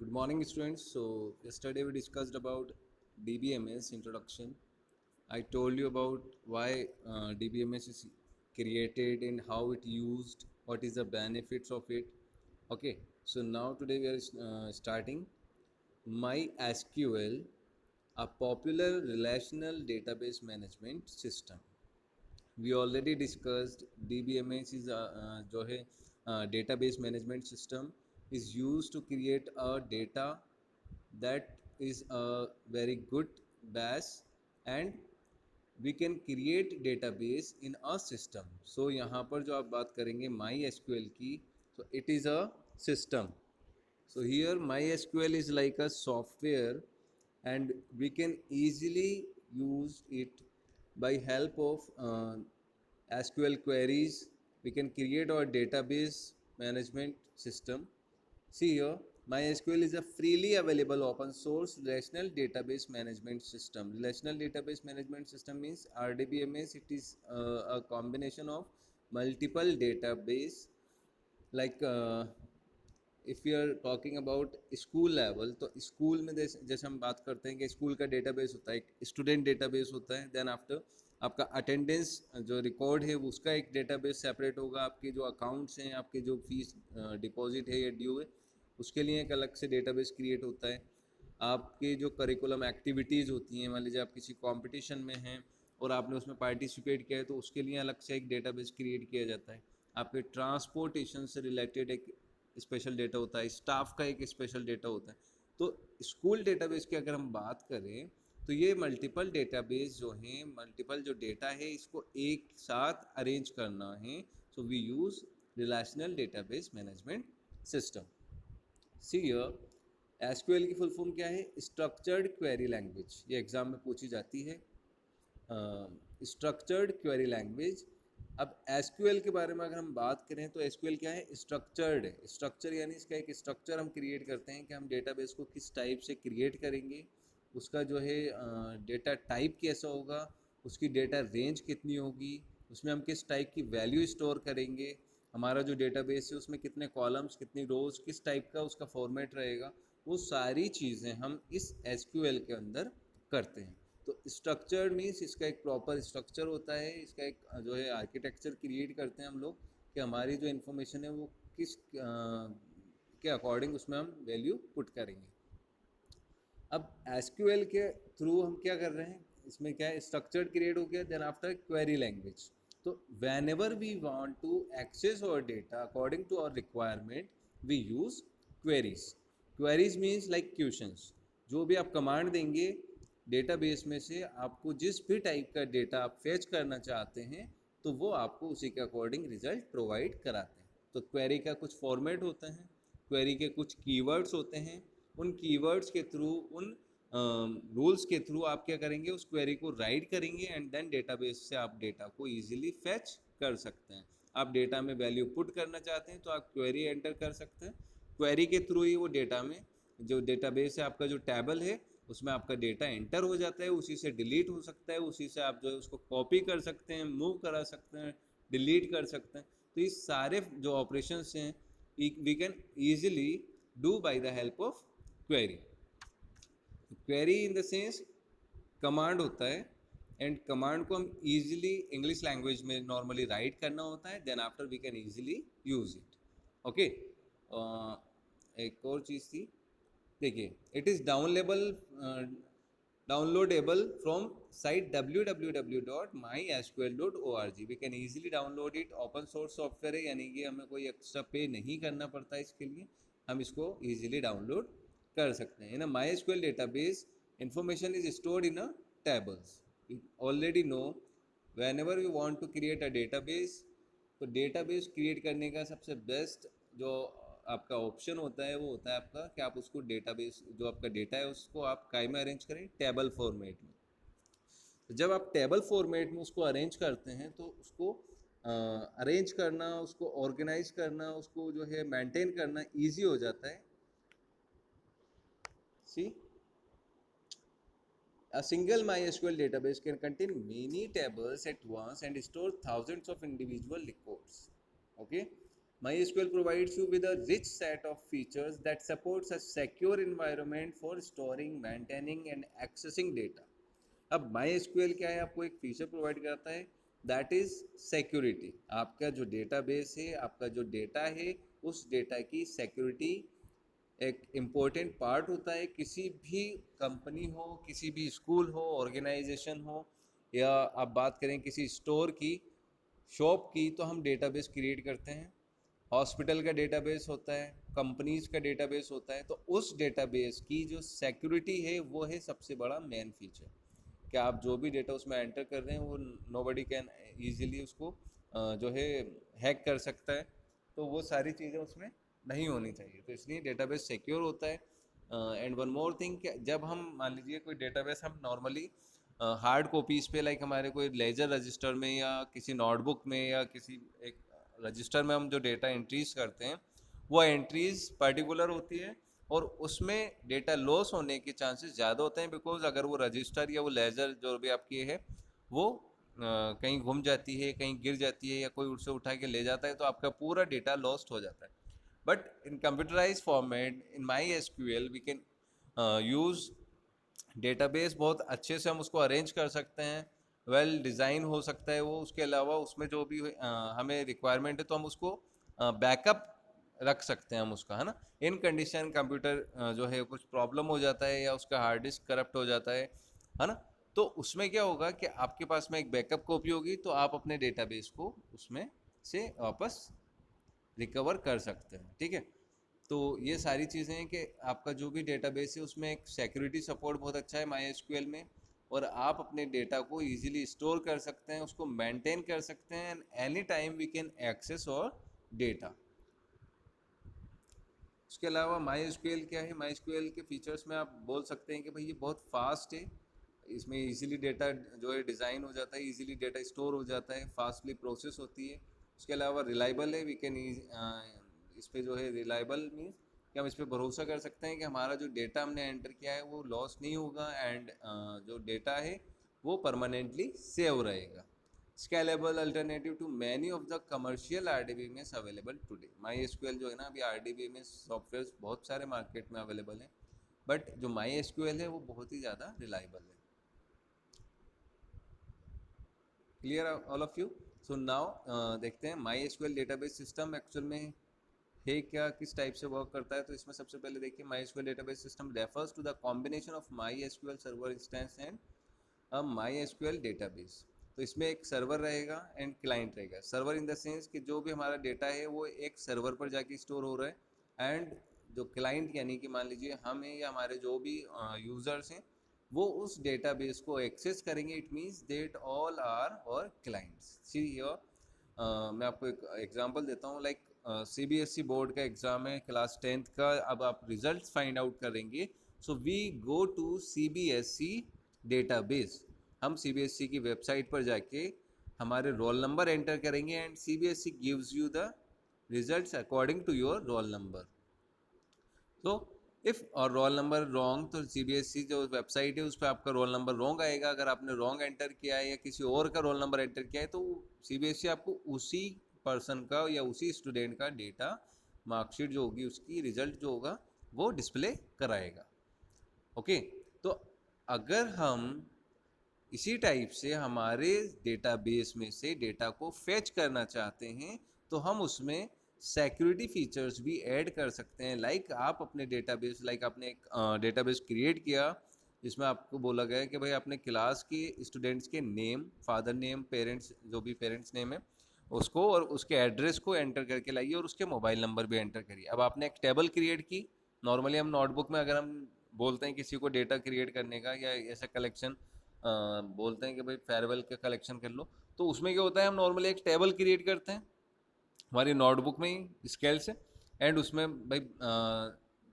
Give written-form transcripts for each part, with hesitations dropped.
Good morning, students. So, yesterday we discussed about DBMS introduction. I told you about why DBMS is created and how it used, what is the benefits of it. Okay, so now today we are starting MySQL, a popular relational database management system. We already discussed DBMS is जो है database management system is used to create a data that is a very good base and we can create database in a system. So यहाँ पर जो आप बात करेंगे MySQL की, so it is a system. So here MySQL is like a software and we can easily use it by help of SQL queries. We can create our database management system. See here, MySQL is a freely available open source relational database management system. Relational database management system means RDBMS. It is a combination of multiple database like if you are talking about school level, तो school में जैसे हम बात करते हैं कि school का database होता है, एक स्टूडेंट डेटाबेस होता है, देन आफ्टर आपका अटेंडेंस जो रिकॉर्ड है वो उसका एक डेटाबेस सेपरेट होगा, आपके जो अकाउंट्स हैं, आपके जो फीस डिपॉजिट है या ड्यू है उसके लिए एक अलग से डेटाबेस क्रिएट होता है, आपके जो करिकुलम एक्टिविटीज़ होती हैं, मान लीजिए आप किसी कॉम्पिटिशन में हैं और आपने उसमें पार्टिसिपेट किया है तो उसके लिए अलग से एक डेटाबेस क्रिएट किया जाता है, आपके ट्रांसपोर्टेशन से रिलेटेड एक स्पेशल डेटा होता है, स्टाफ का एक स्पेशल डेटा होता है। तो स्कूल डेटाबेस की अगर हम बात करें तो ये मल्टीपल डेटाबेस जो हैं, मल्टीपल जो डेटा है इसको एक साथ अरेंज करना है, so we use relational database management system. See here SQL की फुल फॉर्म क्या है? स्ट्रक्चर्ड क्वेरी लैंग्वेज, ये एग्जाम में पूछी जाती है। Structured query language. अब एसक्यूएल के बारे में अगर हम बात करें तो एसक्यूएल क्या है? स्ट्रक्चर्ड है। स्ट्रक्चर यानी इसका एक स्ट्रक्चर हम क्रिएट करते हैं कि हम डेटाबेस को किस टाइप से क्रिएट करेंगे, उसका जो है डेटा टाइप कैसा होगा, उसकी डेटा रेंज कितनी होगी, उसमें हम किस टाइप की वैल्यू स्टोर करेंगे, हमारा जो डेटाबेस है उसमें कितने कॉलम्स, कितनी रोज, किस टाइप का उसका फॉर्मेट रहेगा, वो सारी चीज़ें हम इस एसक्यूएल के अंदर करते हैं। तो स्ट्रक्चर मीन्स इसका एक प्रॉपर स्ट्रक्चर होता है, इसका एक जो है आर्किटेक्चर क्रिएट करते हैं हम लोग कि हमारी जो इन्फॉर्मेशन है वो किस के अकॉर्डिंग उसमें हम वैल्यू पुट करेंगे। अब एसक्यूएल के थ्रू हम क्या कर रहे हैं, इसमें क्या है, स्ट्रक्चर क्रिएट हो गया, देन आफ्टर क्वेरी लैंग्वेज। तो whenever we want to access और data according to our requirement we use queries. Queries means like questions, जो भी आप कमांड देंगे डेटाबेस में से, आपको जिस भी टाइप का डेटा आप फेच करना चाहते हैं तो वो आपको उसी के अकॉर्डिंग रिजल्ट प्रोवाइड कराते हैं। तो क्वेरी का कुछ फॉर्मेट होते हैं, क्वेरी के कुछ कीवर्ड्स होते हैं, उन कीवर्ड्स के थ्रू, उन रूल्स के थ्रू आप क्या करेंगे, उस क्वेरी को राइट करेंगे एंड देन डेटाबेस से आप डेटा को ईजिली फैच कर सकते हैं। आप डेटा में वैल्यू पुट करना चाहते हैं तो आप क्वेरी एंटर कर सकते हैं, क्वेरी के थ्रू ही वो डेटा में जो डेटाबेस है, आपका जो टेबल है उसमें आपका डेटा एंटर हो जाता है, उसी से डिलीट हो सकता है, उसी से आप जो है उसको कॉपी कर सकते हैं, मूव करा सकते हैं, डिलीट कर सकते हैं। तो ये सारे जो ऑपरेशंस हैं we can easily do by the help of query. Query in the sense command होता है एंड कमांड को हम इजीली इंग्लिश लैंग्वेज में नॉर्मली राइट करना होता है, then after we can easily use it. Okay, एक और चीज़ थी, देखिए, it is downloadable from site www.mysql.org। We can easily download it, open source software है यानी कि हमें कोई एक्स्ट्रा पे नहीं करना पड़ता इसके लिए, हम इसको ईजिली डाउनलोड कर सकते हैं। In a MySQL database information is stored in a tables. You already know whenever you want to create a database, तो डेटाबेस क्रिएट करने का सबसे बेस्ट जो आपका ऑप्शन होता है वो होता है आपका कि आप उसको डेटाबेस, जो आपका डेटा है उसको आप काय में अरेंज करें, टेबल फॉर्मेट में। तो जब आप टेबल फॉर्मेट में उसको अरेंज करते हैं तो उसको अरेंज करना, उसको ऑर्गेनाइज करना, उसको जो है मेंटेन करना ईजी हो जाता है। सी, a single MySQL database can contain many tables at once and store thousands of individual records. Okay, MySQL provides you with a rich set of features that supports a secure environment for storing, maintaining and accessing data. अब MySQL क्या है, आपको एक feature provide करता है, that is security. आपका जो database है, आपका जो डेटा है, उस डेटा की सिक्योरिटी एक इम्पोर्टेंट पार्ट होता है। किसी भी कंपनी हो, किसी भी स्कूल हो, ऑर्गेनाइजेशन हो, या आप बात करें किसी स्टोर की, शॉप की, तो हम डेटाबेस क्रिएट करते हैं। हॉस्पिटल का डेटाबेस होता है, कंपनीज का डेटाबेस होता है, तो उस डेटाबेस की जो सिक्योरिटी है वो है सबसे बड़ा मेन फीचर। कि आप जो भी डेटा उसमें एंटर कर रहे हैं वो नोबडी कैन ईजिली उसको जो है हैक कर सकता है। तो वो सारी चीज़ें उसमें नहीं होनी चाहिए, तो इसलिए डेटाबेस सिक्योर होता है। एंड वन मोर थिंग, जब हम मान लीजिए कोई डेटाबेस हम नॉर्मली हार्ड कॉपीज़ पे, लाइक हमारे कोई लेजर रजिस्टर में या किसी नोटबुक में या किसी एक रजिस्टर में हम जो डेटा एंट्रीज करते हैं, वो एंट्रीज पर्टिकुलर होती है और उसमें डेटा लॉस होने के चांसेस ज़्यादा होते हैं, बिकॉज अगर वो रजिस्टर या वो लेजर जो भी आपकी है वो कहीं घूम जाती है, कहीं गिर जाती है या कोई उससे उठा के ले जाता है, तो आपका पूरा डेटा लॉस्ट हो जाता है। But in computerise format in my SQL we can use database, बहुत अच्छे से हम उसको अरेंज कर सकते हैं, वेल डिज़ाइन हो सकता है वो। उसके अलावा उसमें जो भी हमें रिक्वायरमेंट है तो हम उसको बैकअप रख सकते हैं हम उसका, है ना। इन कंडीशन कंप्यूटर जो है कुछ प्रॉब्लम हो जाता है या उसका हार्ड डिस्क करप्ट हो जाता है ना, तो उसमें क्या होगा कि आपके पास में एक बैकअप कॉपी होगी, तो आप अपने डेटाबेस को उसमें से वापस रिकवर कर सकते हैं, ठीक है। तो ये सारी चीज़ें हैं कि आपका जो भी डेटाबेस है उसमें एक सिक्योरिटी सपोर्ट बहुत अच्छा है MySQL में, और आप अपने डेटा को इजीली स्टोर कर सकते हैं, उसको मेंटेन कर सकते हैं, and any time we can access और डेटा। उसके अलावा MySQL क्या है, MySQL के फीचर्स में आप बोल सकते हैं कि भाई ये बहुत फास्ट है, इसमें इजीली डेटा जो है डिज़ाइन हो जाता है, इजीली डेटा स्टोर हो जाता है, फास्टली प्रोसेस होती है। उसके अलावा रिलायबल है, वी कैन इस पे जो है रिलायबल मीन्स कि हम इस पर भरोसा कर सकते हैं कि हमारा जो डेटा हमने एंटर किया है वो लॉस नहीं होगा, एंड जो डेटा है वो परमानेंटली सेव रहेगा। Scalable alternative to many of the commercial RDBMS available today. MySQL जो है ना, अभी RDBMS सॉफ्टवेयर बहुत सारे मार्केट में अवेलेबल हैं, बट जो MySQL है वो बहुत ही ज़्यादा रिलायबल है। Clear all of you? So now देखते हैं MySQL डेटाबेस सिस्टम एक्चुअल में है क्या, किस टाइप से वर्क करता है। तो इसमें सबसे पहले देखिए, MySQL database system refers to the combination of MySQL server instance and a MySQL database. तो इसमें एक सर्वर रहेगा एंड क्लाइंट रहेगा। सर्वर इन द सेंस कि जो भी हमारा डेटा है वो एक सर्वर पर जाके स्टोर हो रहा है, एंड जो क्लाइंट यानी कि मान लीजिए हम हैं या हमारे जो भी यूज़र्स हैं, वो उस डेटाबेस को एक्सेस करेंगे। It means that all are our clients. See here, मैं आपको एक एग्जांपल देता हूँ, लाइक CBSE बोर्ड का एग्ज़ाम है क्लास 10th का, अब आप रिजल्ट फाइंड आउट करेंगे। So we go to CBSE database. हम CBSE की वेबसाइट पर जाके हमारे रोल नंबर एंटर करेंगे, and CBSE gives you the results according to your roll number. तो if our roll number wrong, तो CBSE जो वेबसाइट है उस पर आपका रोल नंबर रॉन्ग आएगा। अगर आपने रॉन्ग एंटर किया है या किसी और का रोल नंबर एंटर किया है, तो CBSE आपको उसी पर्सन का या उसी स्टूडेंट का डेटा, मार्कशीट जो होगी उसकी रिजल्ट जो होगा वो डिस्प्ले कराएगा। ओके, तो अगर हम इसी टाइप से हमारे डेटाबेस में से डेटा को फेच करना चाहते हैं, तो हम उसमें सिक्योरिटी फीचर्स भी ऐड कर सकते हैं। लाइक आप अपने डेटाबेस, लाइक आपने एक डेटाबेस क्रिएट किया जिसमें आपको बोला गया है कि भाई अपने क्लास के स्टूडेंट्स के नेम, फादर नेम, पेरेंट्स जो भी पेरेंट्स नेम है उसको और उसके एड्रेस को एंटर करके लाइए और उसके मोबाइल नंबर भी एंटर करिए। अब आपने एक टेबल क्रिएट की। नॉर्मली हम नोटबुक में अगर हम बोलते हैं किसी को डेटा क्रिएट करने का या ऐसा कलेक्शन बोलते हैं कि भाई फेयरवेल का कलेक्शन कर लो, तो उसमें क्या होता है, हम नॉर्मली एक टेबल क्रिएट करते हैं हमारी नोटबुक में ही स्केल से, एंड उसमें भाई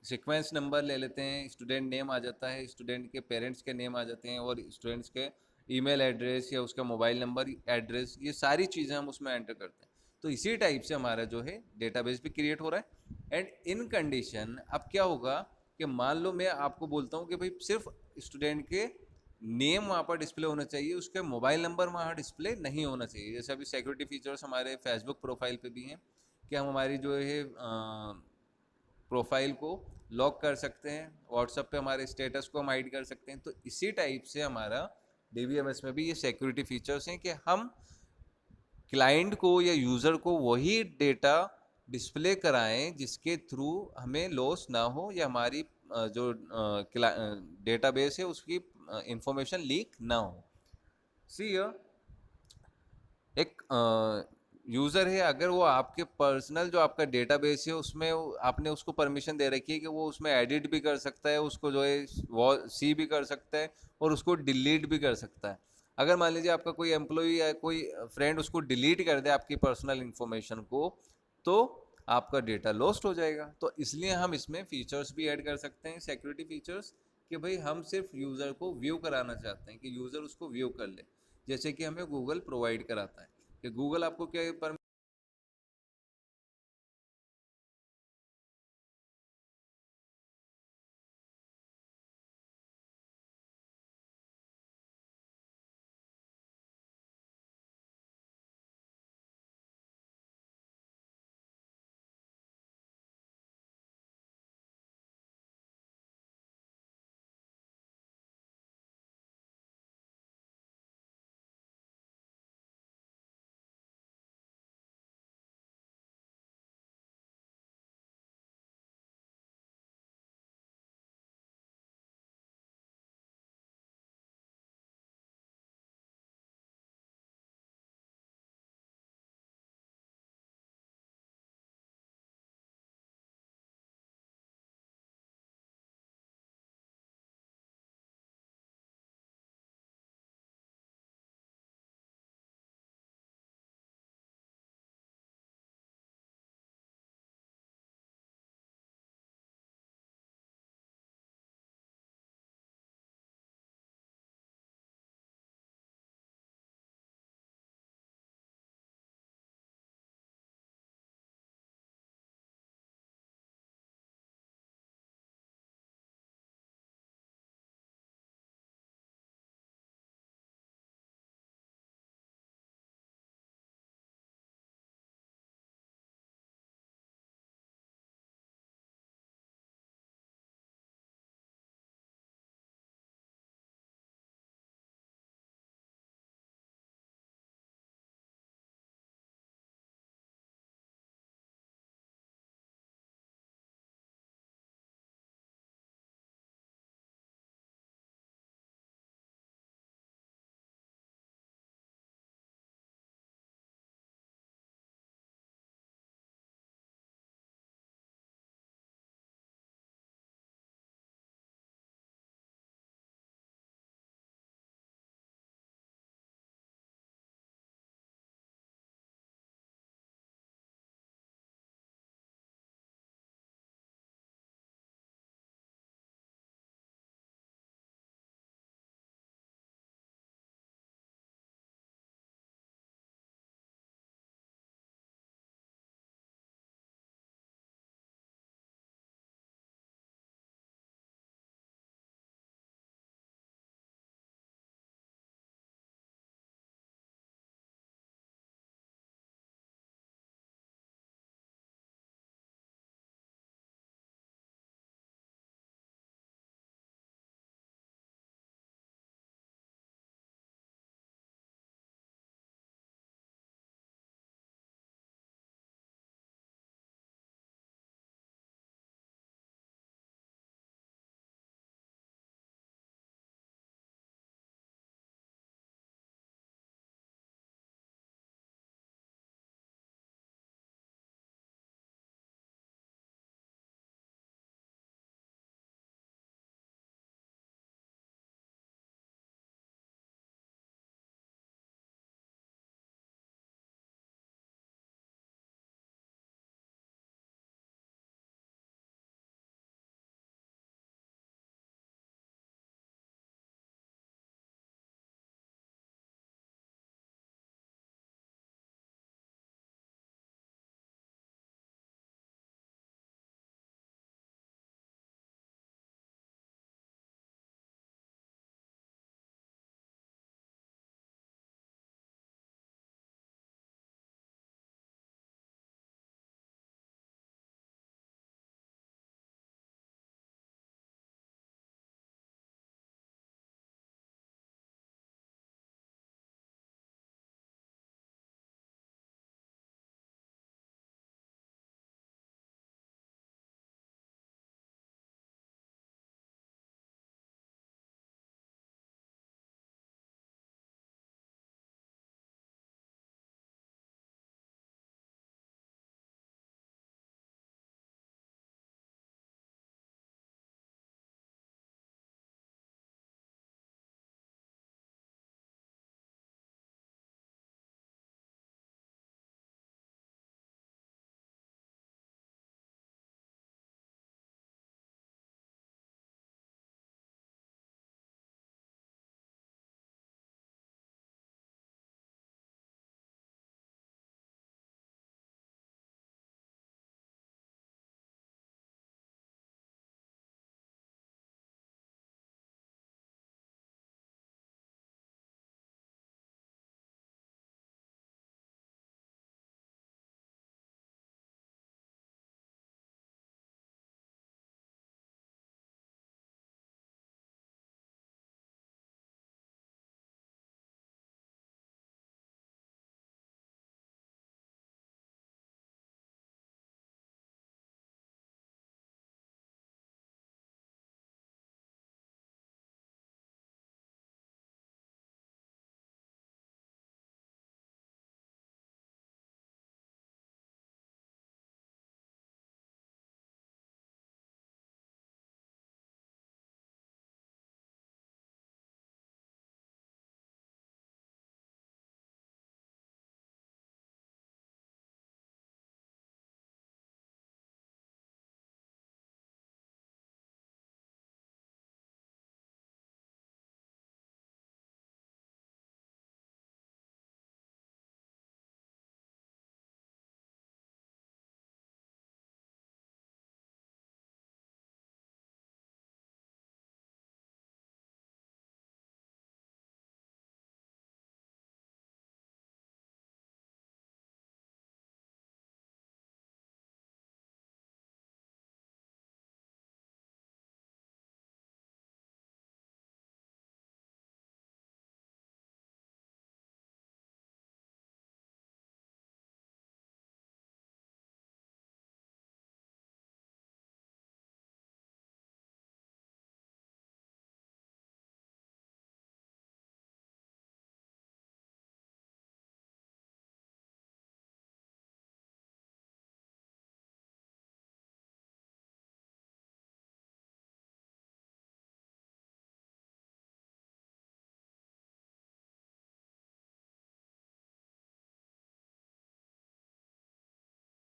सीक्वेंस नंबर ले लेते हैं, स्टूडेंट नेम आ जाता है, स्टूडेंट के पेरेंट्स के नेम आ जाते हैं और स्टूडेंट्स के ईमेल एड्रेस या उसका मोबाइल नंबर एड्रेस, ये सारी चीज़ें हम उसमें एंटर करते हैं। तो इसी टाइप से हमारा जो है डेटाबेस भी क्रिएट हो रहा है। एंड इन कंडीशन अब क्या होगा कि मान लो मैं आपको बोलता हूँ कि भाई सिर्फ स्टूडेंट के नेम वहाँ पर डिस्प्ले होना चाहिए, उसके मोबाइल नंबर वहाँ डिस्प्ले नहीं होना चाहिए। जैसे अभी सिक्योरिटी फीचर्स हमारे फेसबुक प्रोफाइल पे भी हैं कि हम हमारी जो है प्रोफाइल को लॉक कर सकते हैं, व्हाट्सएप पे हमारे स्टेटस को हम हाइड कर सकते हैं। तो इसी टाइप से हमारा DBMS में भी ये सिक्योरिटी फीचर्स हैं कि हम क्लाइंट को या यूज़र को वही डेटा डिस्प्ले कराएं जिसके थ्रू हमें लॉस ना हो, या हमारी जो डेटाबेस है उसकी इंफॉर्मेशन लीक ना हो। सी एक यूज़र है, अगर वो आपके पर्सनल जो आपका डेटाबेस है उसमें आपने उसको परमिशन दे रखी है कि वो उसमें एडिट भी कर सकता है, उसको जो है वो सी भी कर सकता है और उसको डिलीट भी कर सकता है। अगर मान लीजिए आपका कोई एम्प्लॉई या कोई फ्रेंड उसको डिलीट कर दे आपकी पर्सनल इंफॉर्मेशन को, तो आपका डेटा लॉस्ट हो जाएगा। तो इसलिए हम इसमें फीचर्स भी ऐड कर सकते हैं, सिक्योरिटी फीचर्स, कि भाई हम सिर्फ यूज़र को व्यू कराना चाहते हैं कि यूज़र उसको व्यू कर ले, जैसे कि हमें गूगल प्रोवाइड कराता है कि गूगल आपको क्या